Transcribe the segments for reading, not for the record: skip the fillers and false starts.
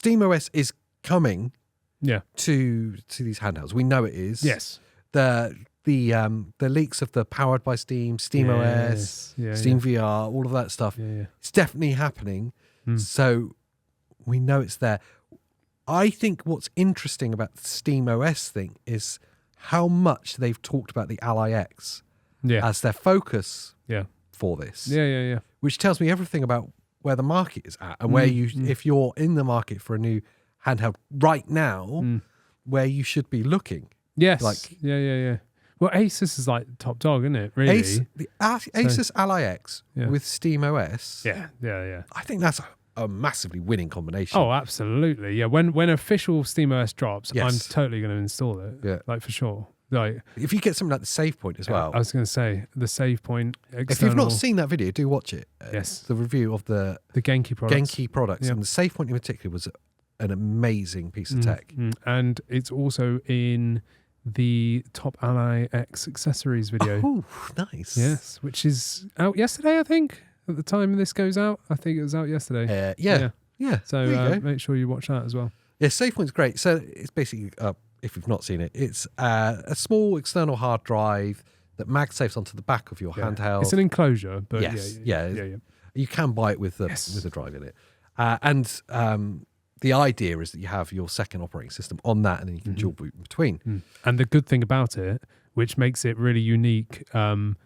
SteamOS is coming Yeah. to these handhelds. We know it is. Yes. The leaks of the powered by Steam, SteamOS, Steam VR, all of that stuff. Yeah. It's definitely happening. So we know it's there. I think what's interesting about the SteamOS thing is how much they've talked about the Ally X as their focus for this. Yeah. Which tells me everything about where the market is at and where if you're in the market for a new handheld right now, where you should be looking. Yes. Yeah. Well, Asus is like top dog, isn't it? Really? Asus Ally X with SteamOS. Yeah. I think that's a massively winning combination. Oh, absolutely. Yeah. When official SteamOS drops, I'm totally going to install it. Yeah. Like for sure. Like if you get something like the Save Point as well. I was going to say the Save Point. If you've not seen that video, do watch it. Yes. The review of the Genki products. And the Save Point in particular was an amazing piece of tech. And it's also in the top Ally X accessories video. Oh, nice. Yes, which is out yesterday, I think. At the time this goes out, I think it was out yesterday. Yeah. So make sure you watch that as well. Yeah, Save Point's great. So it's basically, if you've not seen it, it's a small external hard drive that MagSafes onto the back of your handheld. It's an enclosure, but yeah. You can buy it with the drive in it. And the idea is that you have your second operating system on that and then you can dual boot in between. And the good thing about it, which makes it really unique,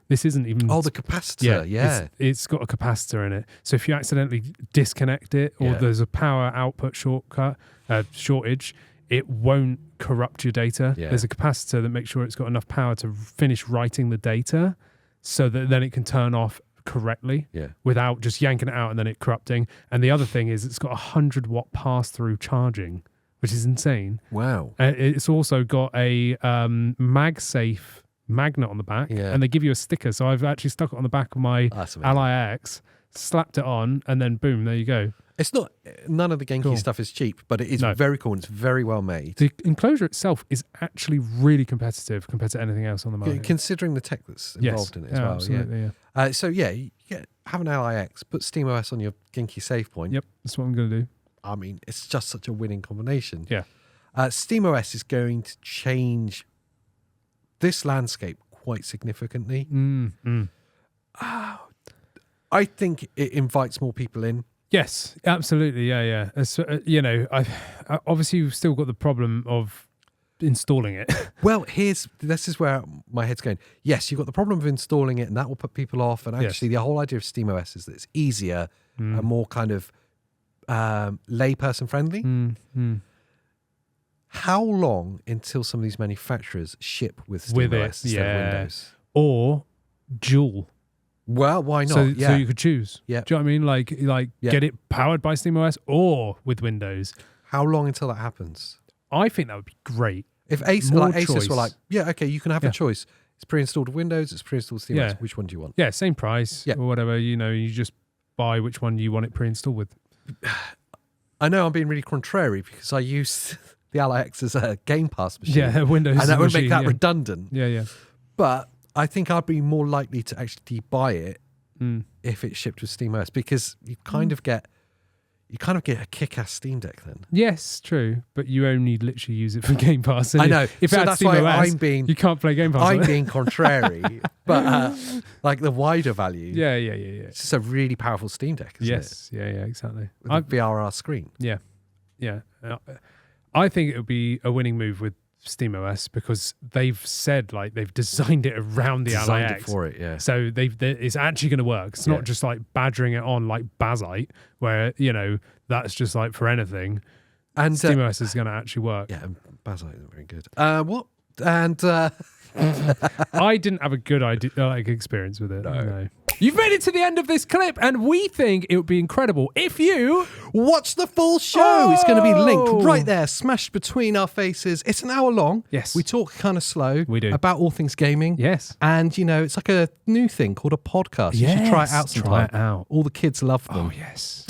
this isn't even... Oh, the capacitor, It's got a capacitor in it. So if you accidentally disconnect it or there's a power output shortage, it won't corrupt your data. Yeah. There's a capacitor that makes sure it's got enough power to finish writing the data so that then it can turn off correctly without just yanking it out and then it corrupting. And the other thing is it's got 100 watt pass-through charging, which is insane. Wow. It's also got a MagSafe magnet on the back and they give you a sticker. So I've actually stuck it on the back of my Ally X, slapped it on, and then boom, there you go. It's not, none of the Genki stuff is cheap, but it is very cool and it's very well made. The enclosure itself is actually really competitive compared to anything else on the market. Considering the tech that's involved in it as well. Absolutely, So you have an Ally X, put SteamOS on your Genki Save Point. Yep, that's what I'm going to do. I mean, it's just such a winning combination. Yeah. SteamOS is going to change this landscape quite significantly. I think it invites more people in. Yes, absolutely. Yeah. I obviously you've still got the problem of installing it. Well, this is where my head's going. Yes, you've got the problem of installing it and that will put people off. And actually the whole idea of SteamOS is that it's easier and more kind of layperson friendly. How long until some of these manufacturers ship with SteamOS instead of Windows? Or dual. Well, why not? So you could choose. Yeah. Do you know what I mean? Like get it powered by SteamOS or with Windows. How long until that happens? I think that would be great. If Asus were like, you can have a choice. It's pre-installed Windows, it's pre-installed SteamOS. Yeah. Which one do you want? Yeah, same price or whatever. You just buy which one you want it pre-installed with. I know I'm being really contrary because I use the Ally X as a Game Pass machine. Yeah, Windows. And that would make that redundant. Yeah. But I think I'd be more likely to actually buy it if it's shipped with SteamOS because you kind of get a kick-ass Steam Deck then. Yes, true, but you only literally use it for Game Pass. I know. If so it had that's SteamOS, why you can't play Game Pass. I'm being contrary, but like the wider value. Yeah. It's just a really powerful Steam Deck, isn't it? Yeah, exactly. With a VRR screen. Yeah. I think it would be a winning move with SteamOS because they've said they've designed it around the Ally X for it, yeah. So it's actually going to work. It's not just like badgering it on like Bazite, where that's just like for anything. And SteamOS is going to actually work. Yeah, and Bazite isn't very good. What? And I didn't have a good experience with it. No. You've made it to the end of this clip, and we think it would be incredible if you watch the full show. It's going to be linked right there, smashed between our faces. It's an hour long. Yes. We talk kind of slow. We do. About all things gaming. Yes. And, it's like a new thing called a podcast. You should try it out sometime. Try it out. All the kids love them. Oh, yes.